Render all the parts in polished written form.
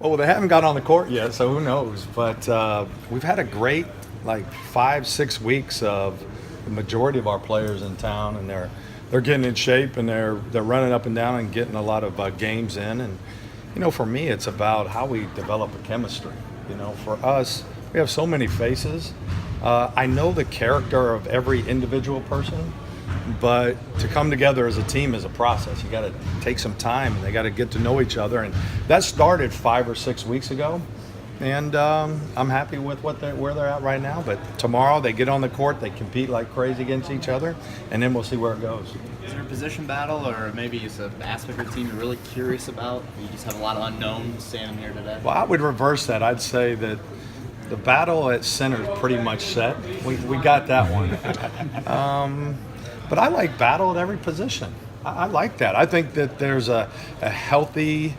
Oh, well, they haven't got on the court yet, so who knows? But we've had a great, 5-6 weeks of the majority of our players in town, and they're getting in shape, and they're running up and down and getting a lot of games in. And for me, it's about how we develop a chemistry. For us, we have so many faces. I know the character of every individual person, but to come together as a team is a process. You got to take some time, and they got to get to know each other. And that started 5 or 6 weeks ago. And I'm happy with where they're at right now. But tomorrow they get on the court, they compete like crazy against each other, and then we'll see where it goes. Is there a position battle, or maybe it's an aspect of the team you're really curious about? You just have a lot of unknowns standing here today. Well, I would reverse that. I'd say that the battle at center is pretty much set. We got that one. But I like battle at every position. I like that. I think that there's a healthy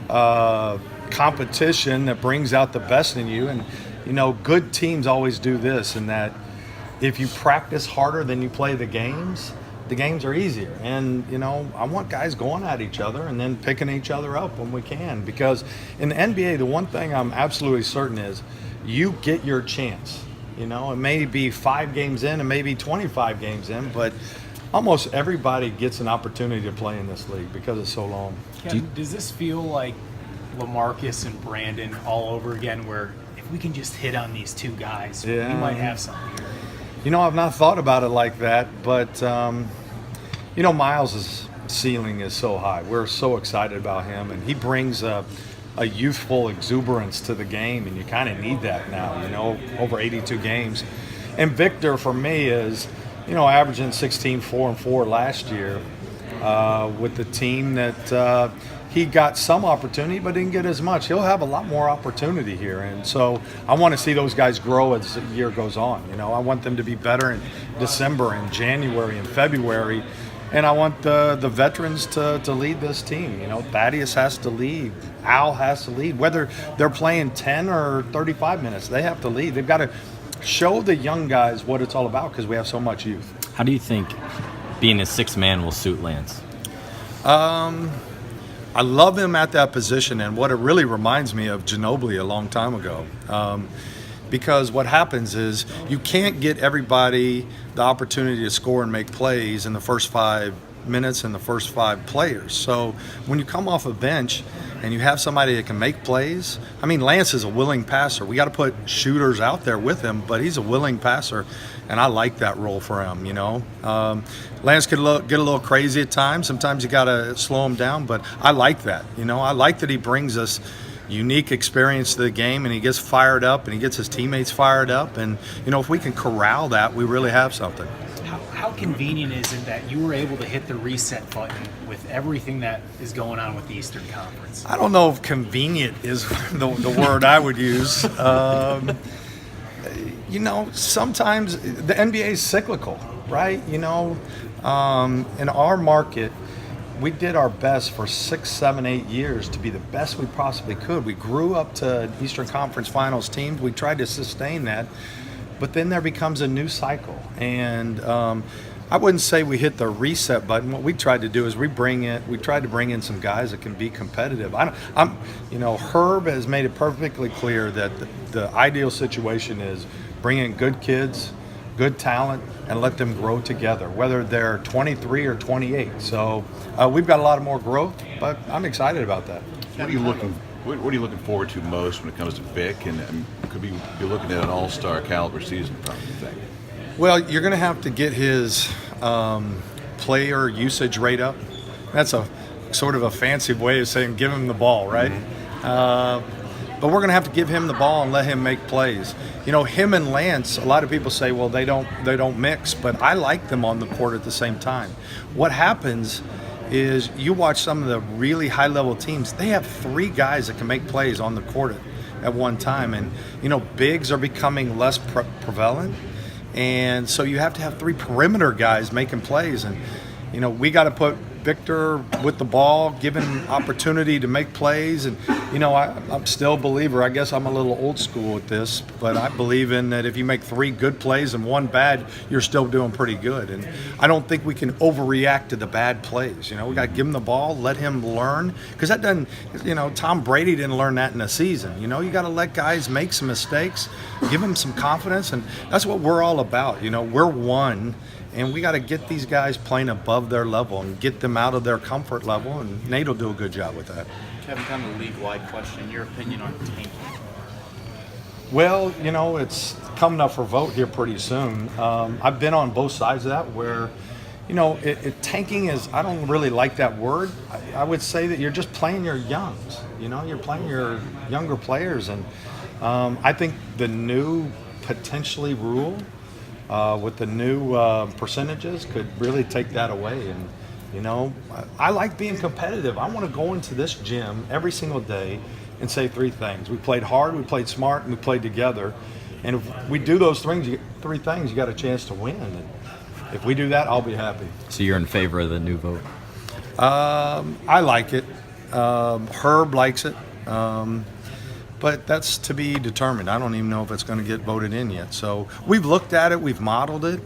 competition that brings out the best in you. And, good teams always do this, in that if you practice harder than you play the games are easier. And, I want guys going at each other and then picking each other up when we can. Because in the NBA, the one thing I'm absolutely certain is you get your chance. It may be 5 games in and maybe 25 games in, but almost everybody gets an opportunity to play in this league because it's so long. Ken, does this feel like LaMarcus and Brandon all over again, where if we can just hit on these two guys, we might have something here? I've not thought about it like that, but, Miles' ceiling is so high. We're so excited about him, and he brings a youthful exuberance to the game, and you kind of need that now, over 82 games. And Victor, for me, is, averaging 16, 4, and 4 last year with the team that he got some opportunity but didn't get as much. He'll have a lot more opportunity here, and so I want to see those guys grow as the year goes on. I want them to be better in December and January and February, and I want the veterans to lead this team. Thaddeus has to lead. Al has to lead. Whether they're playing 10 or 35 minutes, they have to lead. They've got to show the young guys what it's all about because we have so much youth. How do you think being a sixth man will suit Lance? I love him at that position, and what it really reminds me of Ginobili a long time ago. Because what happens is you can't get everybody the opportunity to score and make plays in the first 5 minutes and the first 5 players. So when you come off a bench and you have somebody that can make plays, Lance is a willing passer. We got to put shooters out there with him, but he's a willing passer, and I like that role for him. Lance could get a little crazy at times. Sometimes you got to slow him down, but I like that. I like that he brings us unique experience to the game, and he gets fired up, and he gets his teammates fired up. And, if we can corral that, we really have something. How convenient is it that you were able to hit the reset button with everything that is going on with the Eastern Conference? I don't know if convenient is the word I would use. Sometimes the NBA is cyclical, right? In our market, we did our best for 6, 7, 8 years to be the best we possibly could. We grew up to Eastern Conference Finals teams. We tried to sustain that. But then there becomes a new cycle, and I wouldn't say we hit the reset button. What we tried to do is we tried to bring in some guys that can be competitive. Herb has made it perfectly clear that the ideal situation is bring in good kids, good talent, and let them grow together, whether they're 23 or 28. So we've got a lot of more growth, but I'm excited about that. What are you looking forward to most when it comes to Vic? And could we be looking at an all-star caliber season, probably, you think? Well, you're going to have to get his player usage rate up. That's a sort of a fancy way of saying give him the ball, right? Mm-hmm. But we're going to have to give him the ball and let him make plays. Him and Lance, a lot of people say, well, they don't mix, but I like them on the court at the same time. What happens is you watch some of the really high-level teams, they have 3 guys that can make plays on the court at one time. And, bigs are becoming less prevalent. And so you have to have 3 perimeter guys making plays. And, we got to put Victor with the ball, give him opportunity to make plays. And, I'm still a believer. I guess I'm a little old school with this, but I believe in that if you make 3 good plays and 1 bad, you're still doing pretty good. And I don't think we can overreact to the bad plays. We got to give him the ball, let him learn. Because that doesn't, Tom Brady didn't learn that in a season. You got to let guys make some mistakes, give them some confidence. And that's what we're all about. We're one. And we got to get these guys playing above their level and get them out of their comfort level, and Nate will do a good job with that. Kevin, kind of a league-wide question. Your opinion on tanking? Well, it's coming up for vote here pretty soon. I've been on both sides of that where, tanking is, I don't really like that word. I would say that you're just playing your youngs. You're playing your younger players. And I think the new potentially rule with the new percentages could really take that away. And, I like being competitive. I want to go into this gym every single day and say 3 things. We played hard, we played smart, and we played together. And if we do those 3 things, you got a chance to win. And if we do that, I'll be happy. So you're in favor of the new vote? I like it. Herb likes it. But that's to be determined. I don't even know if it's going to get voted in yet. So we've looked at it. We've modeled it.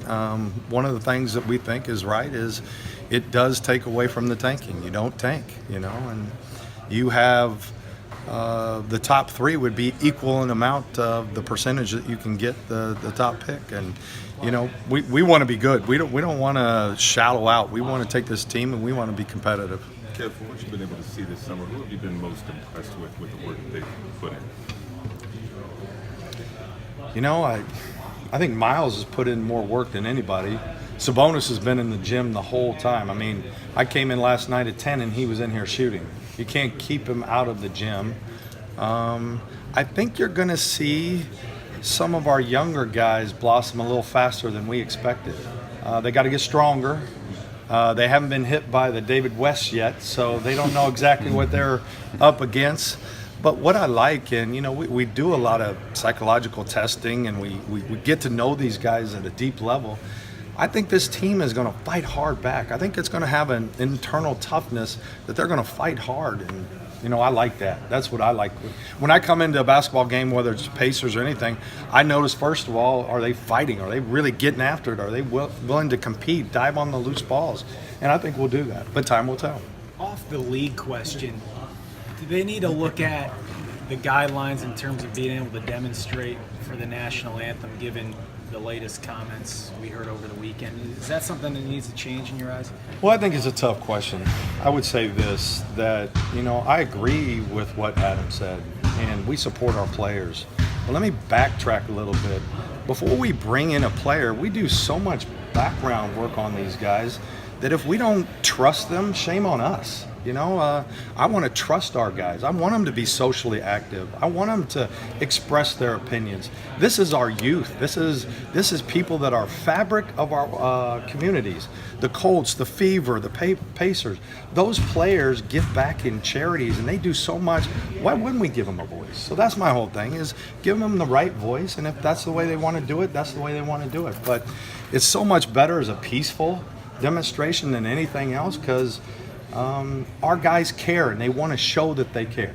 One of the things that we think is right is it does take away from the tanking. You don't tank, and you have the top 3 would be equal in amount of the percentage that you can get the top pick. And, we want to be good. We don't want to shallow out. We want to take this team and we want to be competitive. Kev, from what you've been able to see this summer, who have you been most impressed with the work that they've put in? I think Miles has put in more work than anybody. Sabonis has been in the gym the whole time. I mean, I came in last night at 10 and he was in here shooting. You can't keep him out of the gym. I think you're going to see some of our younger guys blossom a little faster than we expected. They got to get stronger. They haven't been hit by the David West yet, so they don't know exactly what they're up against. But what I like, and we do a lot of psychological testing, and we get to know these guys at a deep level. I think this team is going to fight hard back. I think it's going to have an internal toughness that they're going to fight hard, and I like that. That's what I like. When I come into a basketball game, whether it's Pacers or anything, I notice, first of all, are they fighting? Are they really getting after it? Are they willing to compete, dive on the loose balls? And I think we'll do that, but time will tell. Off the league question, do they need to look at the guidelines in terms of being able to demonstrate for the national anthem, given the latest comments we heard over the weekend? Is that something that needs to change in your eyes? Well, I think it's a tough question. I would say this, that, I agree with what Adam said, and we support our players. But let me backtrack a little bit. Before we bring in a player, we do so much background work on these guys that if we don't trust them, shame on us. I want to trust our guys. I want them to be socially active. I want them to express their opinions. This is our youth. This is people that are fabric of our communities. The Colts, the Fever, the Pacers. Those players give back in charities, and they do so much. Why wouldn't we give them a voice? So that's my whole thing, is give them the right voice, and if that's the way they want to do it, that's the way they want to do it. But it's so much better as a peaceful demonstration than anything else, because our guys care, and they want to show that they care.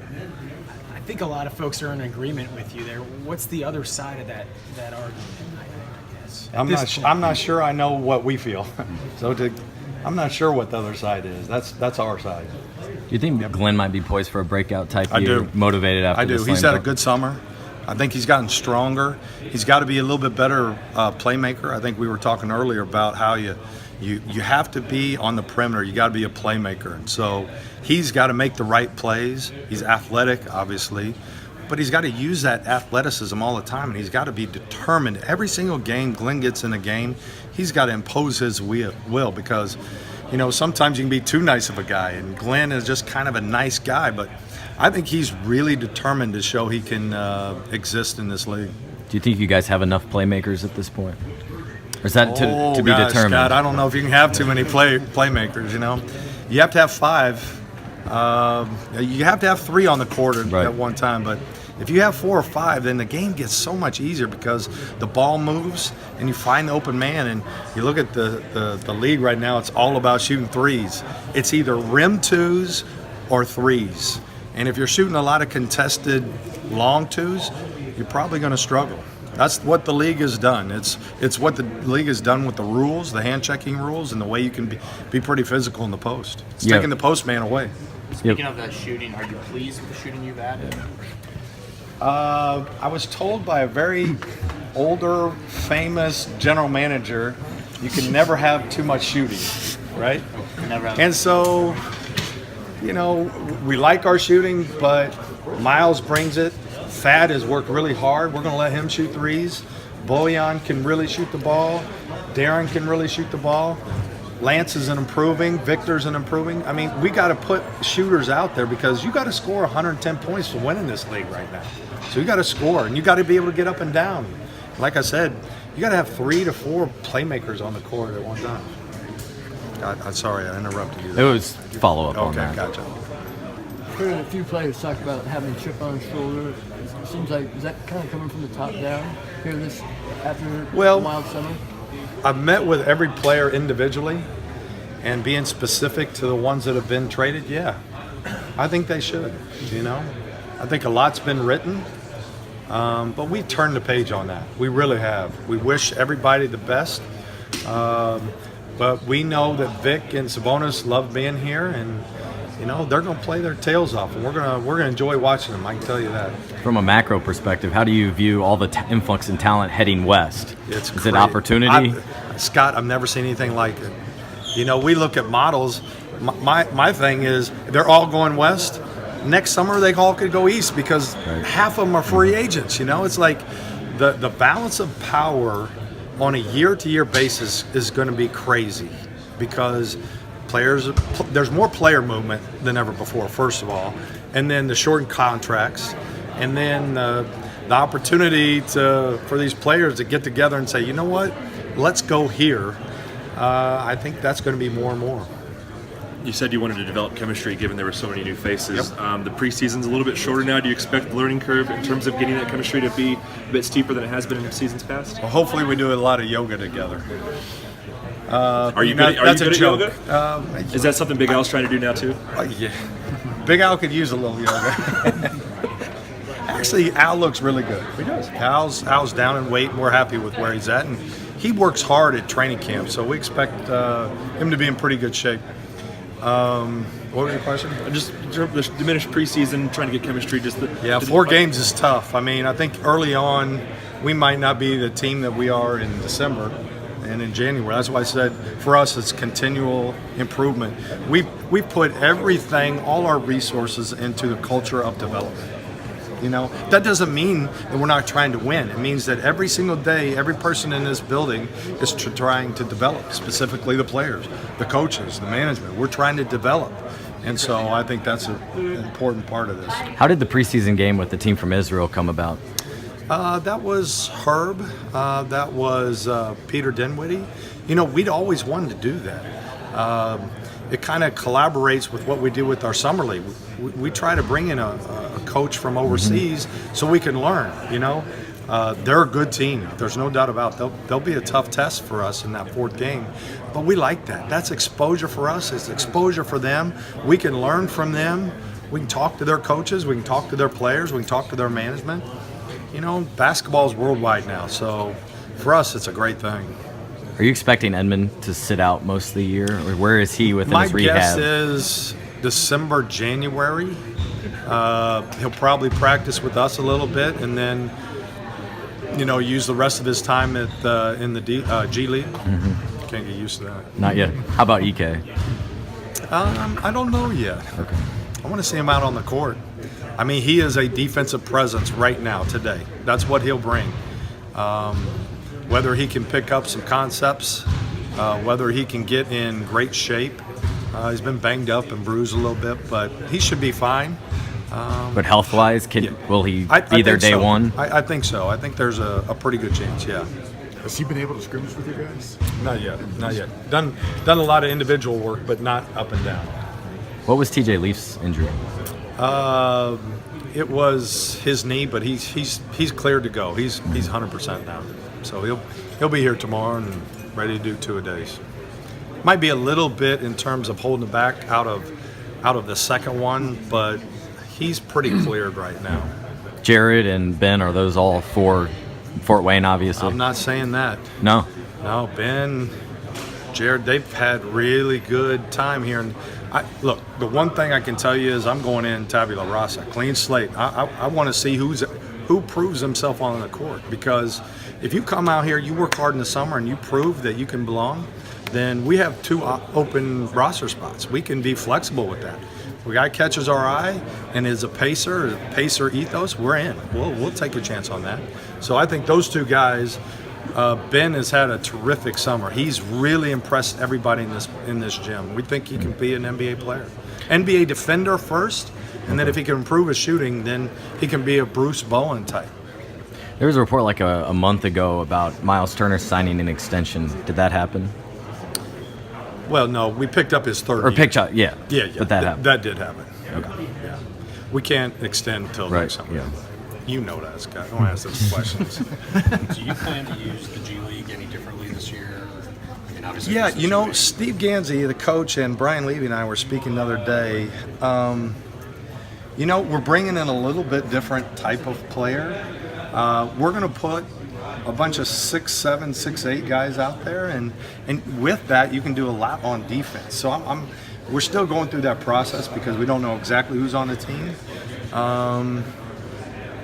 I think a lot of folks are in agreement with you there. What's the other side of that argument, I guess? I'm not sure I know what we feel. I'm not sure what the other side is. That's our side. Do you think Glenn might be poised for a breakout type I year? do. Motivated after I do. the He's slam had a dunk? good summer. I think he's gotten stronger. He's got to be a little bit better playmaker. I think we were talking earlier about how you have to be on the perimeter. You got to be a playmaker. And so he's got to make the right plays. He's athletic, obviously, but he's got to use that athleticism all the time, and he's got to be determined. Every single game Glenn gets in a game, he's got to impose his will, because sometimes you can be too nice of a guy, and Glenn is just kind of a nice guy, but I think he's really determined to show he can exist in this league. Do you think you guys have enough playmakers at this point? Or is that to be gosh, determined? Scott, I don't know if you can have too many playmakers, You have to have 5. You have to have 3 on the court Right. at one time, but If you have 4 or 5, then the game gets so much easier because the ball moves and you find the open man. And you look at the league right now, it's all about shooting threes. It's either rim twos or threes. And if you're shooting a lot of contested long twos, you're probably going to struggle. That's what the league has done. It's what the league has done with the rules, the hand-checking rules, and the way you can be pretty physical in the post. It's taking the post man away. Speaking of that shooting, are you pleased with the shooting you've added? I was told by a very older, famous general manager, you can never have too much shooting, right? Never have. And so, we like our shooting, but Miles brings it. Thad has worked really hard. We're going to let him shoot threes. Bojan can really shoot the ball. Darren can really shoot the ball. Lance is improving. Victor's improving. I mean, we got to put shooters out there because you got to score 110 points to win in this league right now. So you got to score, and you got to be able to get up and down. Like I said, you got to have 3 to 4 playmakers on the court at one time. I'm sorry, I interrupted you. It was follow-up on Okay, that. gotcha. Heard a few players talk about having a chip on his shoulder. It seems like, is that kind of coming from the top down here after a wild summer? I've met with every player individually, and being specific to the ones that have been traded, yeah. I think they should, I think a lot's been written, but we've turned the page on that. We really have. We wish everybody the best, but we know that Vic and Sabonis love being here, and they're going to play their tails off, and we're going to enjoy watching them. I can tell you that. From a macro perspective, how do you view all the influx in talent heading west? Is it opportunity? Scott, I've never seen anything like it. We look at models. My thing is they're all going west. Next summer they all could go east because half of them are free agents. It's like the balance of power on a year-to-year basis is going to be crazy because there's more player movement than ever before, first of all, and then the shortened contracts, and then the opportunity for these players to get together and say, you know what, let's go here. I think that's going to be more and more. You said you wanted to develop chemistry given there were so many new faces. Yep. The preseason's a little bit shorter now. Do you expect the learning curve in terms of getting that chemistry to be a bit steeper than it has been in seasons past? Well, hopefully we do a lot of yoga together. Are you good at yoga? Is that something Big Al's trying to do now too? Yeah. Big Al could use a little yoga. Actually, Al looks really good. He does. Al's down in weight, and we're happy with where he's at. And he works hard at training camp, so we expect him to be in pretty good shape. What was your question? Just the diminished preseason, trying to get chemistry. 4 games is tough. I mean, I think early on we might not be the team that we are in December and in January. That's why I said for us it's continual improvement. We put everything, all our resources into the culture of development. That doesn't mean that we're not trying to win. It means that every single day, every person in this building is trying to develop, specifically the players, the coaches, the management. We're trying to develop. And so I think that's an important part of this. How did the preseason game with the team from Israel come about? That was Herb. That was Peter Dinwiddie. We'd always wanted to do that. It kind of collaborates with what we do with our summer league. We try to bring in a coach from overseas so we can learn. They're a good team. There's no doubt about it. They'll be a tough test for us in that 4th game. But we like that. That's exposure for us. It's exposure for them. We can learn from them. We can talk to their coaches. We can talk to their players. We can talk to their management. Basketball is worldwide now. So for us, it's a great thing. Are you expecting Edmond to sit out most of the year, or where is he within his rehab? My guess is December, January. He'll probably practice with us a little bit, and then use the rest of his time in the G League. Mm-hmm. Can't get used to that. Not yet. How about EK? I don't know yet. Okay. I want to see him out on the court. I mean, he is a defensive presence right now, today. That's what he'll bring. Whether he can pick up some concepts, whether he can get in great shape. He's been banged up and bruised a little bit, but he should be fine. But health-wise, will he be there day one? I think so. I think there's a pretty good chance, yeah. Has he been able to scrimmage with you guys? Not yet. Done a lot of individual work, but not up and down. What was TJ Leaf's injury? it was his knee, but he's cleared to go. He's 100% now. So he'll be here tomorrow and ready to do 2-a-days. Might be a little bit in terms of holding it back out of the second one, but he's pretty cleared right now. Jared and Ben, are those all for Fort Wayne, obviously? I'm not saying that. No. No, Ben, Jared, they've had really good time here. And look, the one thing I can tell you is I'm going in tabula rasa, clean slate. I want to see who proves himself on the court, because if you come out here, you work hard in the summer, and you prove that you can belong, then we have 2 open roster spots. We can be flexible with that. If a guy catches our eye and is a pacer ethos, we're in. We'll take a chance on that. So I think those 2 guys. Ben has had a terrific summer. He's really impressed everybody in this gym. We think he can be an NBA player, NBA defender first, and then if he can improve his shooting, then he can be a Bruce Bowen type. There was a report like a month ago about Miles Turner signing an extension. Did that happen? Well, no, we picked up his third. Or year. picked up, yeah. Yeah. But that happened. That did happen. Okay. Yeah. We can't extend until Right. next summer. Yeah. You know that, Scott. Don't ask those questions. Do you plan to use the G League any differently this year? And obviously Yeah, this you know, situation- Steve Ganzi, the coach, and Brian Levy and I were speaking the other day. You know, we're bringing in a little bit different type of player. We're going to put a bunch of 6'7", 6'8" guys out there, and with that, you can do a lot on defense. So we're still going through that process because we don't know exactly who's on the team.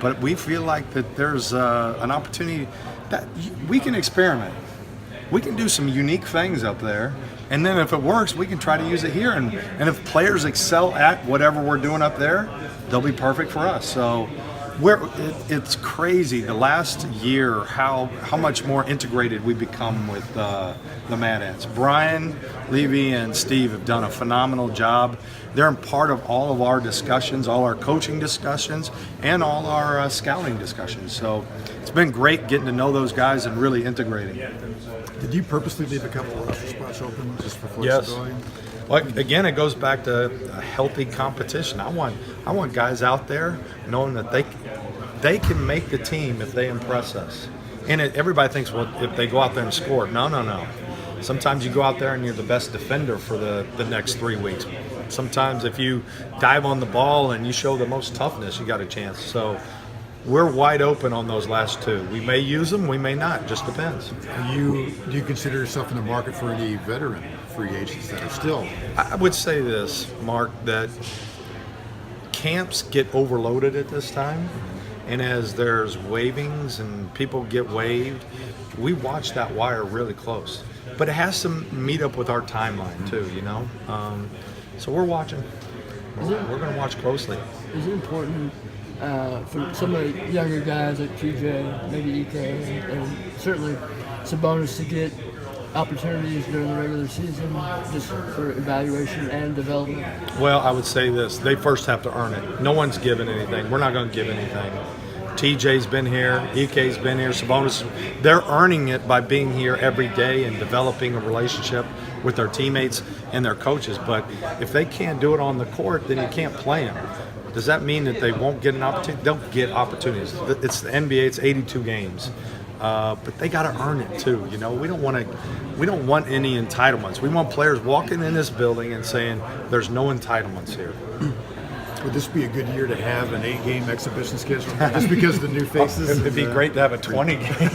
But we feel like that there's an opportunity that we can experiment. We can do some unique things up there, and then if it works, we can try to use it here. And if players excel at whatever we're doing up there, they'll be perfect for us. So it's crazy the last year how much more integrated we become with the Mad Ants. Brian, Levy, and Steve have done a phenomenal job. They're a part of all of our discussions, all our coaching discussions, and all our scouting discussions. So it's been great getting to know those guys and really integrating. Did you purposely leave a couple of roster spots open just for Yes. flexibility? Well, again, it goes back to a healthy competition. I want guys out there knowing that they can make the team if they impress us. And everybody thinks, well, if they go out there and score. No. Sometimes you go out there and you're the best defender for the next 3 weeks. Sometimes if you dive on the ball and you show the most toughness, you got a chance. So we're wide open on those last 2. We may use them, we may not. Just depends. Do you consider yourself in the market for any veteran free agents that are still? I would say this, Mark, that camps get overloaded at this time. And as there's waivings and people get waived, we watch that wire really close. But it has to meet up with our timeline too, you know? So we're watching. We're going to watch closely. Is it important for some of the younger guys like TJ, maybe EK, and certainly Sabonis to get opportunities during the regular season just for evaluation and development? Well, I would say this. They first have to earn it. No one's given anything. We're not going to give anything. TJ's been here. EK's been here. Sabonis, they're earning it by being here every day and developing a relationship with their teammates and their coaches. But if they can't do it on the court, then you can't play them. Does that mean that they won't get an opportunity? They'll get opportunities. It's the NBA. It's 82 games. But they got to earn it too. You know, we don't want any entitlements. We want players walking in this building and saying, "There's no entitlements here." Would this be a good year to have an 8-game exhibition schedule? Just because of the new faces? It'd be great to have a 20 game.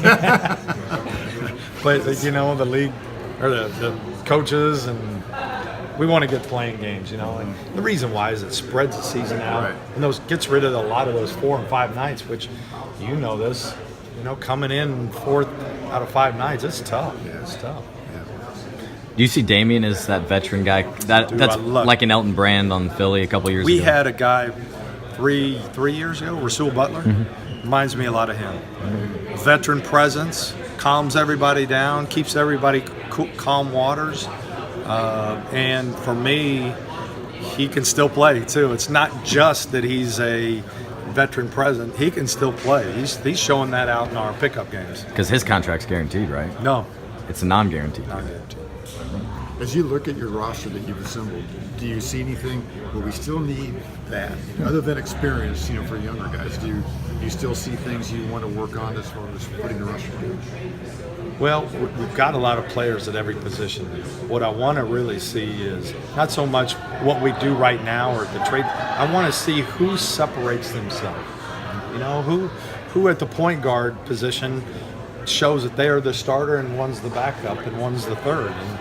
But you know, the league or the coaches and we want to get playing games. You know, and the reason why is it spreads the season out and gets rid of a lot of those 4 and 5 nights, which you know this. You know, coming in 4th out of 5 nights, it's tough. Yeah, it's tough. Do you see Damian as that veteran guy? That's like an Elton Brand on Philly a couple years ago. We had a guy three years ago, Rasul Butler. Reminds me a lot of him. Veteran presence, calms everybody down, keeps everybody calm waters. And for me, he can still play too. It's not just that he's a veteran present. He can still play. He's showing that out in our pickup games. Because his contract's guaranteed, right? No. It's a non-guaranteed. Non-guaranteed. As you look at your roster that you've assembled, do you see anything where we still need that, other than experience, for younger guys? Do you still see things you want to work on as far as putting the roster together? Well, we've got a lot of players at every position. What I want to really see is not so much what we do right now or the trade. I want to see who separates themselves. Who at the point guard position shows that they are the starter and one's the backup and one's the third. And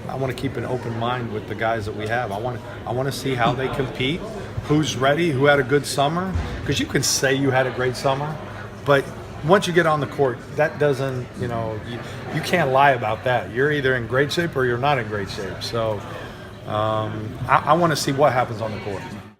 I want to keep an open mind with the guys that we have. I want to see how they compete, who's ready, who had a good summer. Because you can say you had a great summer, but once you get on the court, that doesn't, you can't lie about that. You're either in great shape or you're not in great shape. So I want to see what happens on the court.